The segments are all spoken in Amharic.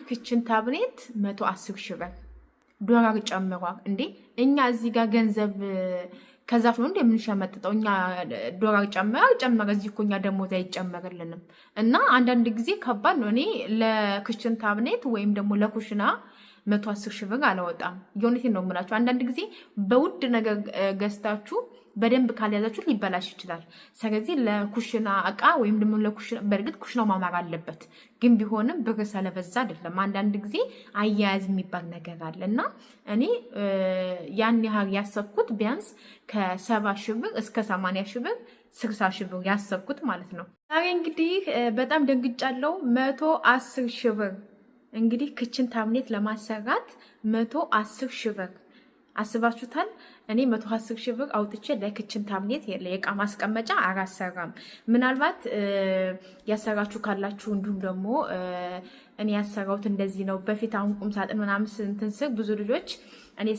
ክችን ታብኔት 110 ሺህ ብር ዶላር ጨምሯል እንዴ! እኛ እዚህ ጋር ገንዘብ ከዛፍ ነው እንደምንሸመጥጠው እኛ ዶላር ጨመረ እዚህ እኮ እኛ ደሞዝ አይጨመርልንም። እና አንዳንድ ጊዜ ከባድ ነው። እኔ ለክችን ታብኔት ወይም ደግሞ ለኩሽና 110 ሺህ ብር አላወጣም። የእውነቴን ነው የምላችሁ። አንዳንድ ጊዜ በውድ ነገር ገዝታችሁ በደንብ ካልያዛችሁ ሊበላሽ ይችላል። ስለዚህ ለኩሽና እቃ ወይም ደግሞ ለኩሽና በእርግጥ ኩሽናው ማማር አለበት፣ ግን ቢሆንም ብር ስለበዛ አይደለም። አንዳንድ ጊዜ አያያዝ የሚባል ነገር አለ እና እኔ ያን ያህል ያሰብኩት ቢያንስ ከ70 ሺህ ብር እስከ 80 ሺህ ብር 60 ሺህ ብር ያሰብኩት ማለት ነው። ዛሬ እንግዲህ በጣም ደንግጫለሁ። 110 ሺህ ብር እንግዲህ ክችን ታብኔት ለማሰራት 110 ሺህ ብር አስባችሁታል? እኔ 110 ሺህ ብር አውጥቼ ለክችን ታብኔት የእቃ ማስቀመጫ አላሰራም። ምናልባት ያሰራችሁ ካላችሁ እንዲሁም ደግሞ እኔ ያሰራሁት እንደዚህ ነው በፊት አሁን ቁም ሳጥን ምናምን እንትን ስር ብዙ ልጆች እኔ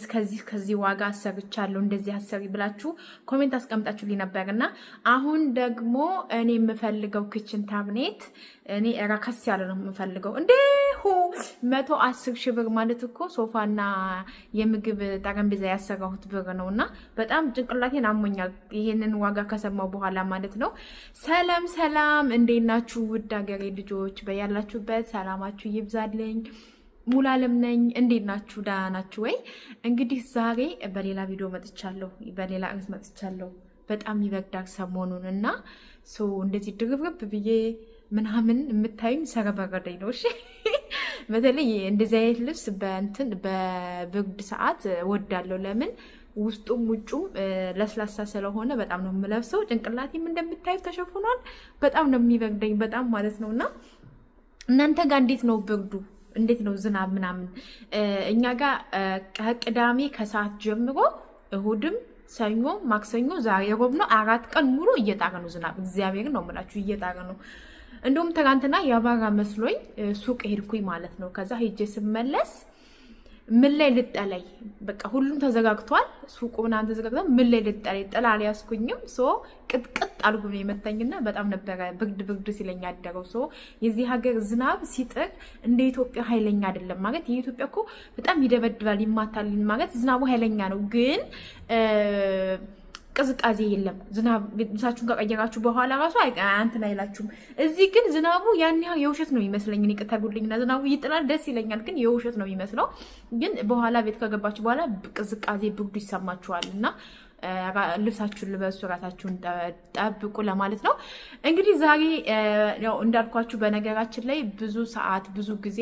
ከዚህ ዋጋ አሰርቻለሁ እንደዚህ አሰሪ ብላችሁ ኮሜንት አስቀምጣችሁልኝ ነበርና አሁን ደግሞ እኔ የምፈልገው ክችን ታብኔት እኔ ረከስ ያለ ነው የምፈልገው። እንዴሁ 110 ሺህ ብር ማለት እኮ ሶፋና የምግብ ጠረጴዛ ያሰራሁት ብር ነውና በጣም ጭንቅላቴን አሞኛል ይሄንን ዋጋ ከሰማው በኋላ ማለት ነው። ሰላም ሰላም፣ እንዴት ናችሁ ውድ ሀገሬ ልጆች? በያላችሁበት ሰላማችሁ ይብዛልኝ። ሙሉ ዓለም ነኝ። እንዴት ናችሁ? ደህና ናችሁ ወይ? እንግዲህ ዛሬ በሌላ ቪዲዮ መጥቻለሁ፣ በሌላ ርዕስ መጥቻለሁ። በጣም ይበርዳል ሰሞኑን እና እንደዚህ ድርብርብ ብዬ ምናምን የምታዩኝ ሰረበረደኝ ነው። እሺ በተለይ እንደዚህ አይነት ልብስ በብርድ ሰዓት ወዳለሁ። ለምን ውስጡም ውጩም ለስላሳ ስለሆነ በጣም ነው የምለብሰው። ጭንቅላቴም እንደምታዩት ተሸፍኗል። በጣም ነው የሚበርደኝ በጣም ማለት ነውና እናንተ ጋር እንዴት ነው ብርዱ? እንዴት ነው ዝናብ ምናምን? እኛ ጋር ከቅዳሜ ከሰዓት ጀምሮ እሁድም፣ ሰኞ፣ ማክሰኞ፣ ዛሬ ሮብ ነው 4 ቀን ሙሉ እየጣረ ነው ዝናብ። እግዚአብሔርን ነው የምላችሁ እየጣረ ነው። እንደውም ትናንትና ያባራ መስሎኝ ሱቅ ሄድኩኝ ማለት ነው። ከዛ ሄጄ ስመለስ ምን ላይ ልጠለይ? በቃ ሁሉም ተዘጋግቷል፣ ሱቁ ምናምን ተዘጋግቷል። ምን ላይ ልጠለይ? ጥላ አልያዝኩኝም። ቅጥቅጥ አልኩ ነው የመታኝና በጣም ነበረ ብርድ ሲለኝ ያደረው። የዚህ ሀገር ዝናብ ሲጥር እንደ ኢትዮጵያ ኃይለኛ አይደለም ማለት። የኢትዮጵያ እኮ በጣም ይደበድባል፣ ይማታል ማለት ዝናቡ ኃይለኛ ነው፣ ግን ቅዝቃዜ የለም። ዝናብ ልብሳችሁን ከቀየራችሁ በኋላ ራሱ እንትን አይላችሁም። እዚህ ግን ዝናቡ ያን ያህል የውሸት ነው የሚመስለኝ። እኔ ቅጠጉልኝና ዝናቡ ይጥላል ደስ ይለኛል፣ ግን የውሸት ነው የሚመስለው። ግን በኋላ ቤት ከገባችሁ በኋላ ቅዝቃዜ ብርዱ ይሰማችኋል እና ልብሳችሁን ልበሱ፣ ራሳችሁን ጠብቁ ለማለት ነው። እንግዲህ ዛሬ ያው እንዳልኳችሁ በነገራችን ላይ ብዙ ሰዓት ብዙ ጊዜ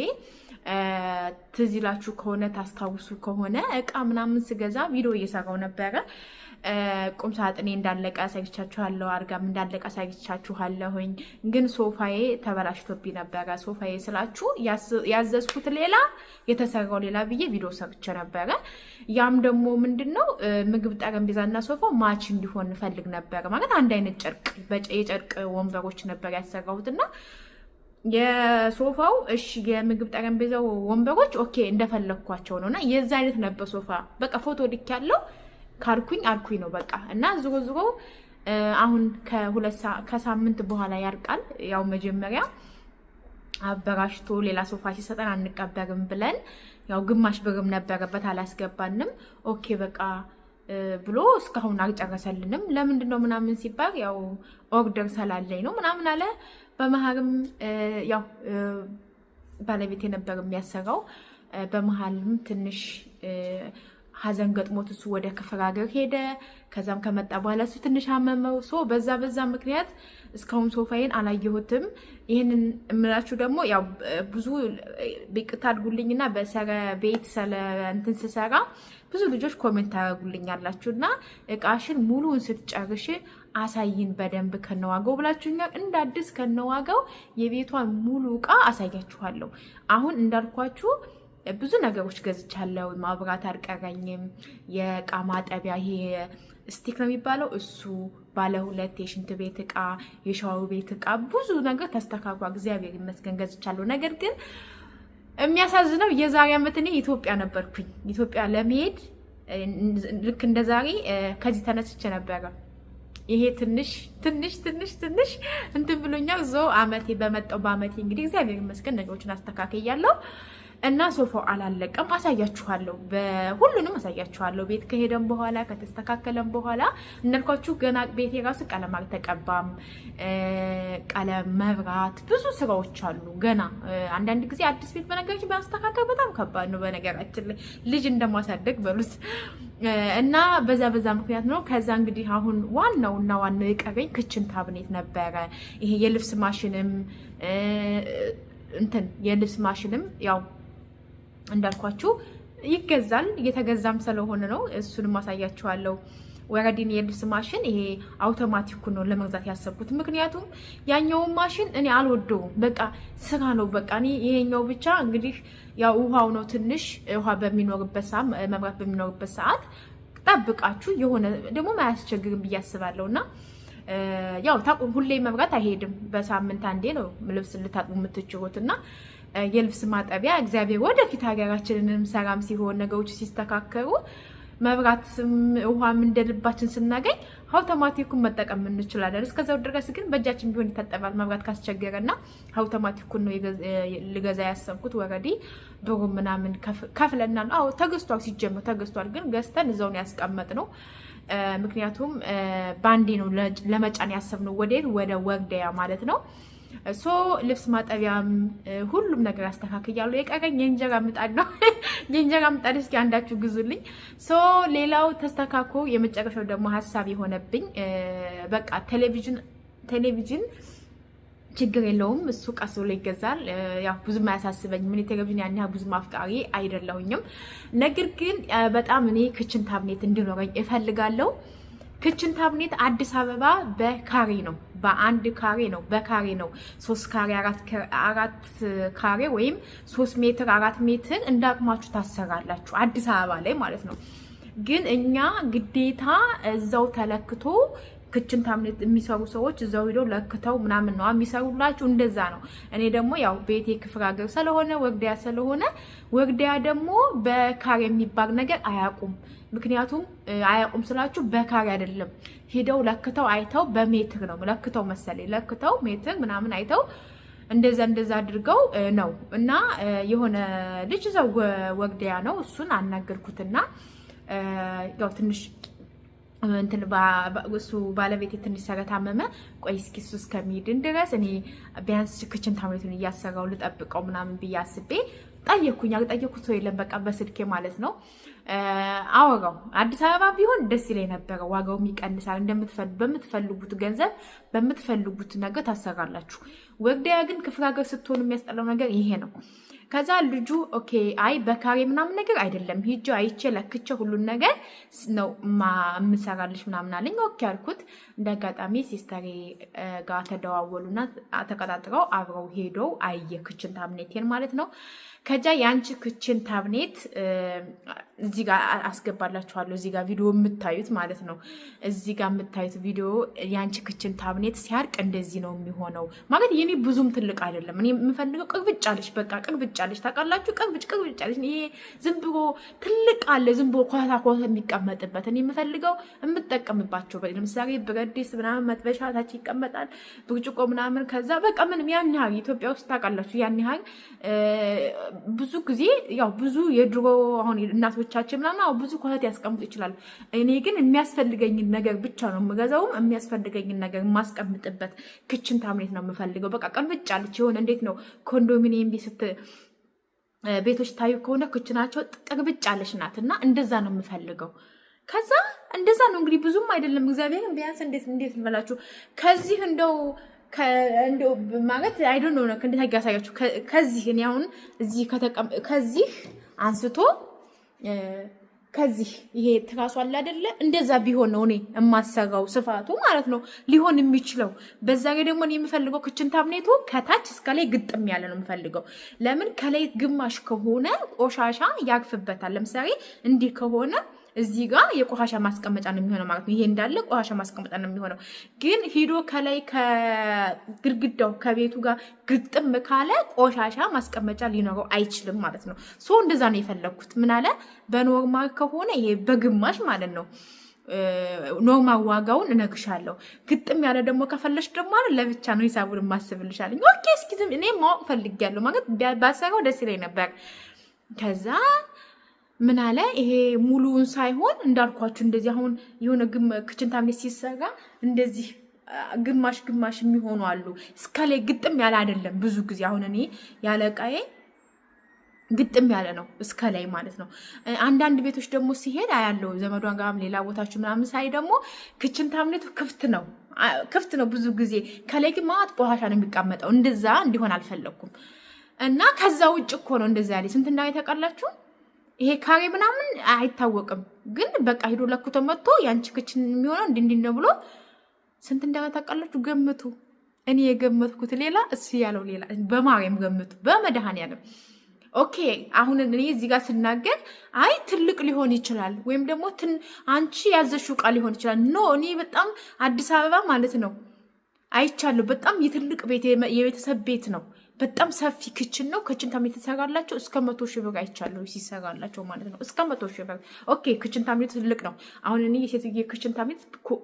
ትዝ ይላችሁ ከሆነ ታስታውሱ ከሆነ እቃ ምናምን ስገዛ ቪዲዮ እየሰራው ነበረ። ቁም ሳጥኔ እንዳለቀ አሳይቻችኋለሁ፣ አልጋም እንዳለቀ አሳይቻችኋለሁኝ። ግን ሶፋዬ ተበላሽቶብኝ ነበረ። ሶፋዬ ስላችሁ ያዘዝኩት ሌላ የተሰራው ሌላ ብዬ ቪዲዮ ሰርቼ ነበረ። ያም ደግሞ ምንድነው ምግብ ጠረጴዛና ሶፋው ማች እንዲሆን ፈልግ ነበረ። ማለት አንድ አይነት የጨርቅ ወንበሮች ነበር ያሰራሁትና የሶፋው እሺ የምግብ ጠረጴዛው ወንበሮች ኦኬ እንደፈለግኳቸው ነውና የዛ አይነት ነበር ሶፋ። በቃ ፎቶ ልክ ያለው ካልኩኝ አልኩኝ ነው በቃ። እና ዞሮ አሁን ከሳምንት በኋላ ያርቃል። ያው መጀመሪያ አበራሽቶ ሌላ ሶፋ ሲሰጠን አንቀበርም ብለን ያው ግማሽ ብርም ነበረበት አላስገባንም። ኦኬ በቃ ብሎ እስካሁን አልጨረሰልንም። ለምንድነው ምናምን ሲባል ያው ኦርደር ስላለኝ ነው ምናምን አለ። በመሀልም ያው ባለቤት የነበር የሚያሰራው በመሀልም ትንሽ ሀዘን ገጥሞት እሱ ወደ ክፍለ ሀገር ሄደ። ከዛም ከመጣ በኋላ እሱ ትንሽ አመመው። በዛ ምክንያት እስካሁን ሶፋዬን አላየሁትም። ይህንን እምላችሁ ደግሞ ያው ብዙ ቢቅት አድርጉልኝና ቤት ስለ እንትን ስሰራ ብዙ ልጆች ኮሜንት ታደርጉልኛላችሁ እና እቃሽን ሙሉውን ስትጨርሽ አሳይን በደንብ ከነዋጋው ብላችሁኛል። እንደ አዲስ ከነዋጋው የቤቷን ሙሉ እቃ አሳያችኋለሁ። አሁን እንዳልኳችሁ ብዙ ነገሮች ገዝቻለሁ። ማብራት አልቀረኝም። የእቃ ማጠቢያ ይሄ ስቲክ ነው የሚባለው እሱ፣ ባለ 2 የሽንት ቤት እቃ፣ የሻወር ቤት እቃ፣ ብዙ ነገር ተስተካክሏል። እግዚአብሔር ይመስገን ገዝቻለሁ። ነገር ግን የሚያሳዝነው የዛሬ ዓመት እኔ ኢትዮጵያ ነበርኩኝ። ኢትዮጵያ ለመሄድ ልክ እንደ ዛሬ ከዚህ ተነስቼ ነበረ። ይሄ ትንሽ እንትን ብሎኛል። አመቴ በመጣው በአመቴ እንግዲህ እግዚአብሔር ይመስገን ነገሮችን አስተካክያለሁ። እና ሶፋው አላለቀም። አሳያችኋለሁ፣ በሁሉንም አሳያችኋለሁ። ቤት ከሄደን በኋላ ከተስተካከለን በኋላ እንዳልኳችሁ ገና ቤት የራሱ ቀለም አልተቀባም። ቀለም፣ መብራት፣ ብዙ ስራዎች አሉ ገና። አንዳንድ ጊዜ አዲስ ቤት በነገራችን ማስተካከል በጣም ከባድ ነው። በነገራችን ላይ ልጅ እንደማሳደግ በሉት እና በዛ ምክንያት ነው። ከዛ እንግዲህ አሁን ዋናው የቀረኝ ክችን ታብኔት ነበረ። ይሄ የልብስ ማሽንም የልብስ ማሽንም ያው እንዳልኳችሁ ይገዛል፣ እየተገዛም ስለሆነ ነው። እሱንም ማሳያችኋለሁ። ወረዲን የልብስ ማሽን ይሄ አውቶማቲኩ ነው ለመግዛት ያሰብኩት። ምክንያቱም ያኛውን ማሽን እኔ አልወደውም። በቃ ስራ ነው በቃ። እኔ ይሄኛው ብቻ እንግዲህ ያው ውሃው ነው ትንሽ ውሃ በሚኖርበት ሰዓት፣ መብራት በሚኖርበት ሰዓት ጠብቃችሁ የሆነ ደግሞ ማያስቸግርም ብዬ አስባለሁና ያው ታቁም ሁሌ መብራት አይሄድም። በሳምንት አንዴ ነው ልብስ ልታጥቡ የምትችሉትና የልብስ ማጠቢያ እግዚአብሔር ወደፊት ሀገራችንንም ሰላም ሲሆን ነገሮች ሲስተካከሉ መብራትም ውሃም እንደልባችን ስናገኝ አውቶማቲኩን መጠቀም እንችላለን። እስከዛው ድረስ ግን በእጃችን ቢሆን ይታጠባል መብራት ካስቸገረና አውቶማቲኩን ነው ልገዛ ያሰብኩት። ወረዲ ዶሮ ምናምን ከፍለናል። አዎ ተገዝቷል፣ ሲጀምር ተገዝቷል። ግን ገዝተን እዛው ነው ያስቀመጥነው። ምክንያቱም ባንዴ ነው ለመጫን ያሰብነው። ወደ ወግደያ ማለት ነው። ሶ ልብስ ማጠቢያም ሁሉም ነገር አስተካክያለሁ። የቀረኝ የእንጀራ ምጣድ ነው። የእንጀራ ምጣድ እስኪ አንዳችሁ ግዙልኝ። ሶ ሌላው ተስተካክሎ የመጨረሻው ደግሞ ሀሳብ የሆነብኝ በቃ ቴሌቪዥን ችግር የለውም፣ እሱ ቀስ ብሎ ይገዛል። ያው ብዙም አያሳስበኝም። እኔ ቴሌቪዥን ያን ያህል ብዙም አፍቃሪ አይደለሁኝም። ነገር ግን በጣም እኔ ክችን ታብኔት እንዲኖረኝ እፈልጋለሁ። ክችን ታብኔት አዲስ አበባ በካሬ ነው፣ በአንድ ካሬ ነው፣ በካሬ ነው። 3 ካሬ 4 ካሬ ወይም 3 ሜትር 4 ሜትር እንዳቅማችሁ ታሰራላችሁ አዲስ አበባ ላይ ማለት ነው። ግን እኛ ግዴታ እዛው ተለክቶ ክችን ታብኔት የሚሰሩ ሰዎች እዛው ሄደው ለክተው ምናምን ነው የሚሰሩላችሁ። እንደዛ ነው። እኔ ደግሞ ያው ቤቴ ክፍለ ሀገር ስለሆነ ወግዲያ ስለሆነ ወግዲያ ደግሞ በካሬ የሚባል ነገር አያውቁም። ምክንያቱም አያውቁም ስላችሁ በካሬ አይደለም፣ ሄደው ለክተው አይተው በሜትር ነው ለክተው መሰለኝ ለክተው ሜትር ምናምን አይተው እንደዛ አድርገው ነው። እና የሆነ ልጅ እዛው ወግዲያ ነው፣ እሱን አናገርኩትና ያው ትንሽ እንትን እሱ ባለቤቴ ትንሽ ስለታመመ ቆይ እስኪ እሱ እስከሚድን ድረስ እኔ ቢያንስ ክችን ታብኔቱን እያሰራው ልጠብቀው ምናምን ብዬ አስቤ ጠየኩት። ሰው የለም በቃ በስልኬ ማለት ነው አወራው። አዲስ አበባ ቢሆን ደስ ይለኝ ነበረ፣ ዋጋውም ይቀንሳል። በምትፈልጉት ገንዘብ በምትፈልጉት ነገር ታሰራላችሁ። ወግዲያ ግን ክፍለ ሀገር ስትሆኑ የሚያስጠላው ነገር ይሄ ነው። ከዛ ልጁ ኦኬ አይ በካሬ ምናምን ነገር አይደለም፣ ሂጆ አይቼ ለክቼ ሁሉን ነገር ነው የምሰራልሽ ምናምን አለኝ። ኦኬ አልኩት። እንደ አጋጣሚ ሲስተሬ ጋር ተደዋወሉና ተቀጣጥረው አብረው ሄደው አየ ክችን ታብኔቴን ማለት ነው። ከዛ ያንቺ ክችን ታብኔት እዚህ ጋር አስገባላችኋለሁ። እዚህ ጋር ቪዲዮ የምታዩት ማለት ነው። እዚህ ጋር የምታዩት ቪዲዮ ያንቺ ክችን ታብኔት ሲያርቅ እንደዚህ ነው የሚሆነው ማለት የኔ ብዙም ትልቅ አይደለም። እኔ የምፈልገው ቅርብጫለሽ፣ በቃ ቅርብጫለሽ፣ ታውቃላችሁ፣ ቅርብጫለሽ። ይሄ ዝም ብሎ ትልቅ አለ፣ ዝም ብሎ ኮታ የሚቀመጥበት። እኔ የምፈልገው የምጠቀምባቸው ለምሳሌ ብረት ድስት ምናምን መጥበሻ ታች ይቀመጣል፣ ብርጭቆ ምናምን። ከዛ በቃ ምንም ያን ያህል ኢትዮጵያ ውስጥ ታውቃላችሁ ያን ያህል ብዙ ጊዜ ያው ብዙ የድሮ አሁን እናቶቻችን ምናምን ብዙ ኮተት ያስቀምጡ ይችላሉ። እኔ ግን የሚያስፈልገኝን ነገር ብቻ ነው የምገዛውም የሚያስፈልገኝን ነገር የማስቀምጥበት ክችን ታብኔት ነው የምፈልገው። በቃ ቅርብጫለች የሆነ እንዴት ነው ኮንዶሚኒየም ቤቶች ታዩ ከሆነ ክችናቸው ቅርብጫለች ናት እና እንደዛ ነው የምፈልገው። ከዛ እንደዛ ነው እንግዲህ ብዙም አይደለም እግዚአብሔር ቢያንስ እንዴት ልበላችሁ ከዚህ እንደው ማለት አይ ዶንት ኖ እንዴት ያሳያችሁ። ከዚህ እኔ አሁን ከዚህ አንስቶ ከዚህ ይሄ ትራሱ አለ አይደለ? እንደዛ ቢሆን ነው እኔ የማሰራው ስፋቱ ማለት ነው ሊሆን የሚችለው። በዛ ላይ ደግሞ እኔ የምፈልገው ክችን ታብኔቱ ከታች እስከ ላይ ግጥም ያለ ነው የምፈልገው። ለምን ከላይ ግማሽ ከሆነ ቆሻሻ ያርፍበታል። ለምሳሌ እንዲህ ከሆነ እዚህ ጋር የቆሻሻ ማስቀመጫ ነው የሚሆነው ማለት ነው። ይሄ እንዳለ ቆሻሻ ማስቀመጫ ነው የሚሆነው። ግን ሂዶ ከላይ ከግድግዳው ከቤቱ ጋር ግጥም ካለ ቆሻሻ ማስቀመጫ ሊኖረው አይችልም ማለት ነው። ሶ እንደዛ ነው የፈለኩት። ምን አለ በኖርማል ከሆነ ይሄ በግማሽ ማለት ነው ኖርማል ዋጋውን እነግርሻለሁ። ግጥም ያለ ደግሞ ከፈለሽ ደግሞ አለ ለብቻ ነው ሂሳቡን ማስብልሻለኝ። ኦኬ እስኪ እኔ ማወቅ ፈልጊያለሁ ማለት ባሰራው ደስ ይለኝ ነበር። ከዛ ምን አለ ይሄ ሙሉውን ሳይሆን እንዳልኳችሁ እንደዚህ አሁን የሆነ ክችን ታብኔት ሲሰራ እንደዚህ ግማሽ ግማሽ የሚሆኑ አሉ። እስከላይ ግጥም ያለ አይደለም። ብዙ ጊዜ አሁን እኔ ያለቃዬ ግጥም ያለ ነው እስከላይ ማለት ነው። አንዳንድ ቤቶች ደግሞ ሲሄድ አያለው ዘመዷን ጋርም ሌላ ቦታችሁ ምናምን ሳይ ደግሞ ክችን ታብኔቱ ክፍት ነው ብዙ ጊዜ። ከላይ ግን ማት ቆሻሻ ነው የሚቀመጠው። እንደዛ እንዲሆን አልፈለኩም እና ከዛ ውጭ እኮ ነው እንደዛ ያለ ስንት እንዳው የተቀላችሁ ይሄ ካሬ ምናምን አይታወቅም። ግን በቃ ሄዶ ለኩቶ መጥቶ ያንቺ ክችን የሚሆነው እንዲህ ነው ብሎ ስንት እንዳው ተቀላችሁ ገምቱ። እኔ የገመትኩት ሌላ እሱ ያለው ሌላ። በማርያም ገምቱ በመድኃኔዓለም። ኦኬ አሁን እኔ እዚህ ጋር ስናገር አይ ትልቅ ሊሆን ይችላል ወይም ደግሞ አንቺ ያዘሽው ቃል ሊሆን ይችላል። ኖ እኔ በጣም አዲስ አበባ ማለት ነው አይቻለሁ። በጣም የትልቅ ቤት የቤተሰብ ቤት ነው። በጣም ሰፊ ክችን ነው። ክችን ታብኔት ተሰራላቸው እስከ 100,000 ብር አይቻለሁ ሲሰራላቸው ማለት ነው። እስከ 100,000 ብር። ኦኬ ክችን ታብኔት ትልቅ ነው። አሁን እኔ የሴትዬ ክችን ታብኔት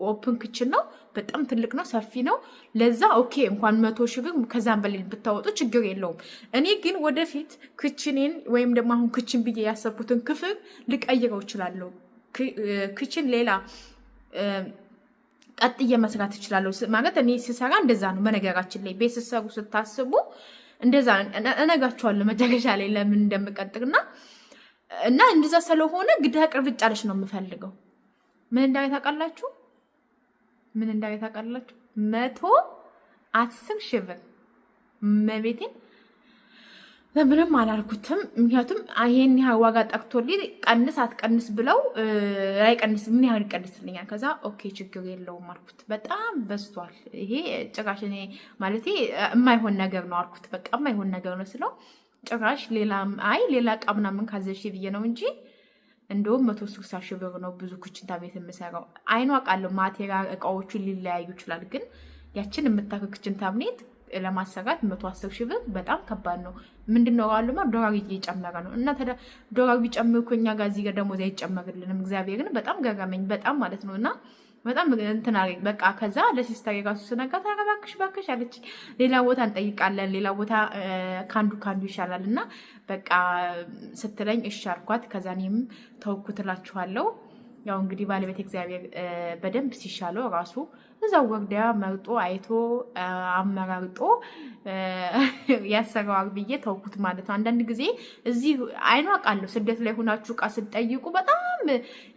ኦፕን ክችን ነው። በጣም ትልቅ ነው፣ ሰፊ ነው። ለዛ ኦኬ እንኳን 100,000 ብር ከዛም በላይ ብታወጡ ችግር የለውም። እኔ ግን ወደፊት ክችኔን ወይም ደግሞ አሁን ክችን ብዬ ያሰብኩትን ክፍል ልቀይረው እችላለሁ። ክችን ሌላ ቀጥዬ መስራት እችላለሁ ማለት እኔ ስሰራ እንደዛ ነው። በነገራችን ላይ ቤት ስሰሩ ስታስቡ እንደዛ እነጋችኋለሁ መጨረሻ ላይ ለምን እንደምቀጥርና እንደዛ ስለሆነ ግዳ ቅርብጫ አለሽ ነው የምፈልገው። ምን እንዳይታቃላችሁ 110,000 ብር መቤቴን ምንም አላልኩትም። ምክንያቱም ይሄን ያህል ዋጋ ጠቅቶልኝ ቀንስ አትቀንስ ብለው አይቀንስ ምን ያህል ይቀንስልኛል። ከዛ ኦኬ ችግር የለውም አልኩት። በጣም በዝቷል ይሄ ጭራሽ እኔ ማለቴ የማይሆን ነገር ነው አልኩት። በቃ የማይሆን ነገር ነው ስለው ጭራሽ ሌላ ዕቃ ምናምን ካዘሽ ብዬ ነው እንጂ እንደውም 160,000 ብር ነው ብዙ ክችን ታብኔት የምሰራው። አይኗ ቃል ማቴሪያል እቃዎቹ ሊለያዩ ይችላል። ግን ያችን የምታከ ክችን ታብኔት ለማሰራት 110,000 ብር በጣም ከባድ ነው። ምንድነው አሉማ ዶላር እየጨመረ ነው እና ዶላር ቢጨምር እኮ እኛ ጋር እዚህ ጋር ደሞዝ አይጨመርልንም። እግዚአብሔርን በጣም ገረመኝ በጣም ማለት ነው። እና በጣም እንትን አለኝ በቃ። ከዛ ለሲስተር የራሱ ስነጋት እባክሽ አለች። ሌላ ቦታ እንጠይቃለን፣ ሌላ ቦታ ካንዱ ይሻላል እና በቃ ስትለኝ እሺ አልኳት። ከዛ እኔም ተውኩት እላችኋለሁ። ያው እንግዲህ ባለቤት እግዚአብሔር በደንብ ሲሻለው ራሱ እዛው ወርዲያ መርጦ አይቶ አመራርጦ ያሰራዋል ብዬ ተውኩት ማለት ነው። አንዳንድ ጊዜ እዚህ አይኗ ቃለሁ ስደት ላይ ሆናችሁ እቃ ስትጠይቁ በጣም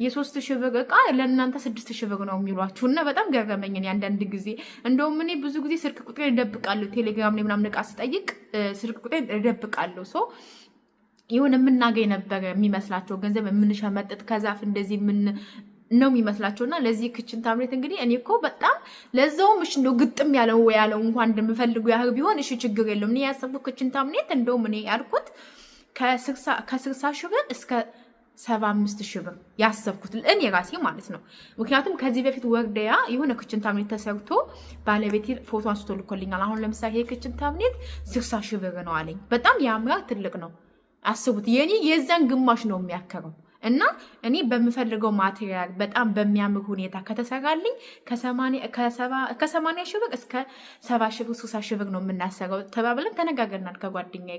የ3,000 ብር እቃ ለእናንተ 6,000 ብር ነው የሚሏችሁ እና በጣም ገረመኝ። አንዳንድ ጊዜ እንደውም እኔ ብዙ ጊዜ ስልክ ቁጥሬን እደብቃለሁ። ቴሌግራም ላይ ምናምን እቃ ስጠይቅ ስልክ ቁጥሬን እደብቃለሁ። ይሁን የምናገኝ ነበር የሚመስላቸው ገንዘብ የምንሸመጥጥ ከዛፍ እንደዚህ ነው የሚመስላቸውና ለዚህ ክችን ታብኔት እንግዲህ እኔ እኮ በጣም ለዛውም እሺ እንደው ግጥም ያለው እንኳን እንደምፈልገው ያህል ቢሆን እሺ ችግር የለውም። እኔ ያሰብኩት ክችን ታብኔት እንደውም እኔ ያልኩት ከ60,000 ብር እስከ 75,000 ብር ያሰብኩት እኔ ራሴ ማለት ነው። ምክንያቱም ከዚህ በፊት ወርዲያ የሆነ ክችን ታብኔት ተሰርቶ ባለቤቴ ፎቶ አንስቶ ልኮልኛል። አሁን ለምሳሌ ይሄ ክችን ታብኔት 60,000 ብር ነው አለኝ። በጣም ያምራል፣ ትልቅ ነው። አስቡት የኔ የዛን ግማሽ ነው የሚያከረው እና እኔ በምፈልገው ማቴሪያል በጣም በሚያምር ሁኔታ ከተሰራልኝ ከ80,000 ብር እስከ 70,000 ብር 60,000 ብር ነው የምናሰራው ተባብለን ተነጋገርናል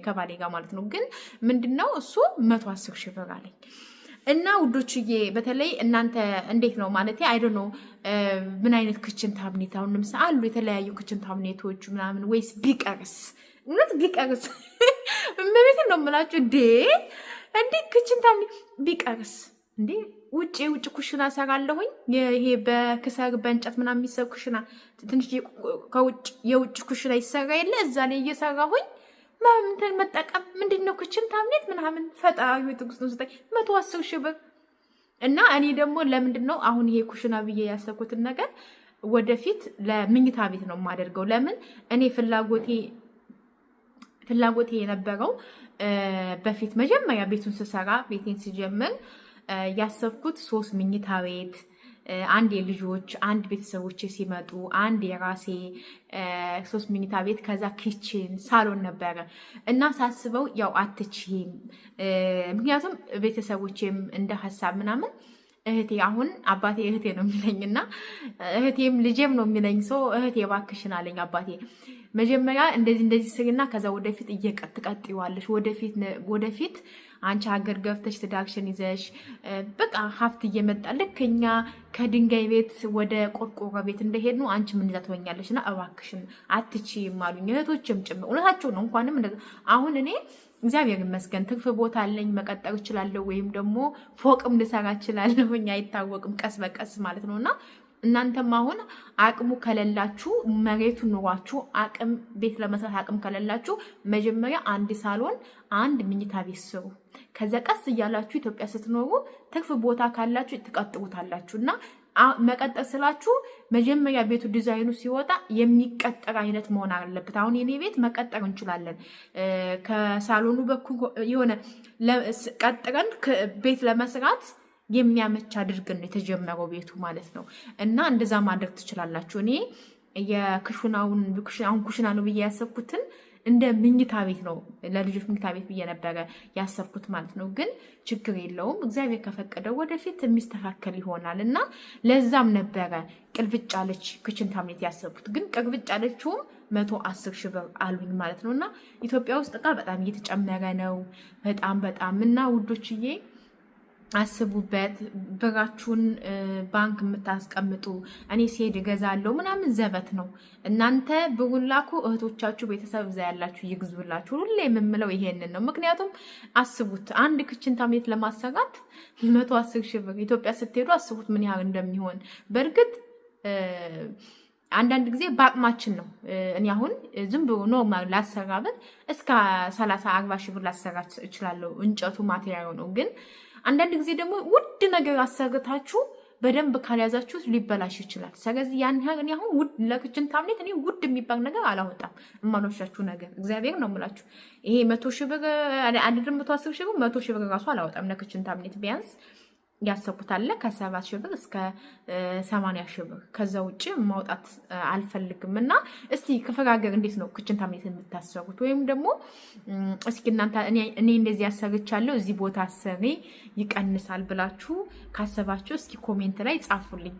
ከባሌ ጋር ማለት ነው። ግን ምንድነው እሱ 110,000 ብር አለኝ። እና ውዶችዬ በተለይ እናንተ እንዴት ነው ማለት አይደኖ ምን አይነት ክችን ታብኔት አሁን ለምሳሌ አሉ የተለያዩ ክችን ታብኔቶች ምናምን ወይስ ቢቀርስ እውነት ቢቀርስ ምን ነው የምላችሁ እንዴ ክችን ታብኔት ቢቀርስ እንዴ ውጭ ኩሽና ሰራለሁኝ። ይሄ በክሰር በእንጨት ምናምን የሚሰሩ ኩሽና ትንሽ የውጭ ኩሽና ይሰራ የለ እዛ ላይ እየሰራሁኝ ማምንተን መጠቀም ምንድነው ክችን ታብኔት ምናምን ፈጣሪ ትግስት ነው 110,000 ብር። እና እኔ ደግሞ ለምንድነው አሁን ይሄ ኩሽና ብዬ ያሰብኩትን ነገር ወደፊት ለምኝታ ቤት ነው የማደርገው። ለምን እኔ ፍላጎቴ የነበረው በፊት መጀመሪያ ቤቱን ስሰራ ቤቴን ሲጀምር ያሰብኩት 3 ምኝታ ቤት፣ አንድ የልጆች፣ አንድ ቤተሰቦች ሲመጡ አንድ የራሴ 3 ምኝታ ቤት ከዛ ኪችን ሳሎን ነበረ እና ሳስበው ያው አትችይም። ምክንያቱም ቤተሰቦቼም እንደ ሀሳብ ምናምን እህቴ አሁን አባቴ እህቴ ነው የሚለኝና እህቴም ልጄም ነው የሚለኝ። እህቴ እባክሽን አለኝ አባቴ መጀመሪያ እንደዚህ ስሪና ከዛ ወደፊት ትቀጥይዋለሽ። ወደፊት አንቺ ሀገር ገብተሽ ትዳርሽን ይዘሽ በቃ ሀብት እየመጣ ልክ እኛ ከድንጋይ ቤት ወደ ቆርቆሮ ቤት እንደሄድ ነው አንቺ ምን ይዛ ትወኛለሽ? እና እባክሽን አትችይም አሉኝ እህቶችም ጭምር። እውነታቸው ነው። እንኳንም አሁን እኔ እግዚአብሔር ይመስገን ትርፍ ቦታ አለኝ፣ መቀጠር እችላለሁ፣ ወይም ደግሞ ፎቅም ልሰራ እችላለሁ። አይታወቅም፣ ቀስ በቀስ ማለት ነውና እናንተም አሁን አቅሙ ከሌላችሁ መሬቱ ኑሯችሁ አቅም ቤት ለመስራት አቅም ከሌላችሁ መጀመሪያ አንድ ሳሎን አንድ መኝታ ቤት ስሩ። ከዛ ቀስ እያላችሁ ኢትዮጵያ ስትኖሩ ትርፍ ቦታ ካላችሁ ትቀጥሩታላችሁ። እና መቀጠር ስላችሁ መጀመሪያ ቤቱ ዲዛይኑ ሲወጣ የሚቀጠር አይነት መሆን አለበት። አሁን የኔ ቤት መቀጠር እንችላለን። ከሳሎኑ በኩል የሆነ ቀጥረን ቤት ለመስራት የሚያመች አድርገን የተጀመረው ቤቱ ማለት ነው። እና እንደዛ ማድረግ ትችላላችሁ። እኔ ኩሽና ነው ብዬ ያሰብኩትን እንደ ምኝታ ቤት ነው ለልጆች ምኝታ ቤት ብዬ ነበረ ያሰብኩት ማለት ነው። ግን ችግር የለውም፣ እግዚአብሔር ከፈቀደው ወደፊት የሚስተካከል ይሆናል። እና ለዛም ነበረ ቅልብጭ ያለች ክችን ታምኔት ያሰብኩት። ግን ቅልብጭ ያለችውም 110 ሺህ ብር አሉኝ ማለት ነው። እና ኢትዮጵያ ውስጥ እቃ በጣም እየተጨመረ ነው በጣም እና ውዶችዬ አስቡበት። ብራችሁን ባንክ የምታስቀምጡ እኔ ሲሄድ እገዛለሁ ምናምን ዘበት ነው። እናንተ ብሩን ላኩ፣ እህቶቻችሁ ቤተሰብ እዛ ያላችሁ ይግዙላችሁ። ሁሌ የምምለው ይሄንን ነው። ምክንያቱም አስቡት አንድ ክችን ታምኔት ለማሰራት 110 ሺህ ብር ኢትዮጵያ ስትሄዱ አስቡት ምን ያህል እንደሚሆን። በእርግጥ አንዳንድ ጊዜ በአቅማችን ነው። እኔ አሁን ዝም ብሎ ኖርማል ላሰራበት እስከ 30-40 ሺህ ብር ላሰራ እችላለሁ። እንጨቱ ማቴሪያሉ ነው። ግን አንዳንድ ጊዜ ደግሞ ውድ ነገር አሰርታችሁ በደንብ ካልያዛችሁት ሊበላሽ ይችላል። ስለዚህ ያን ያህል እኔ አሁን ውድ ለክችን ታምኔት እኔ ውድ የሚባል ነገር አላወጣም። እማኖሻችሁ ነገር እግዚአብሔር ነው የምላችሁ። ይሄ 100 ሺህ ብር አይደለም 110 ሺህ ብር 100 ሺህ ብር ራሱ አላወጣም ለክችን ታምኔት። ቢያንስ ያሰብኩት አለ ከ7 ሺህ ብር እስከ 80 ሺህ ብር። ከዛ ውጭ ማውጣት አልፈልግም። እና እስቲ ክፍለ ሀገር እንዴት ነው ክችን ታምኔት የምታሰሩት? ወይም ደግሞ እስኪ እናንተ እኔ እንደዚህ ያሰርቻለሁ እዚህ ቦታ አሰሪ ይቀንሳል ብላችሁ ካሰባችሁ እስኪ ኮሜንት ላይ ጻፉልኝ።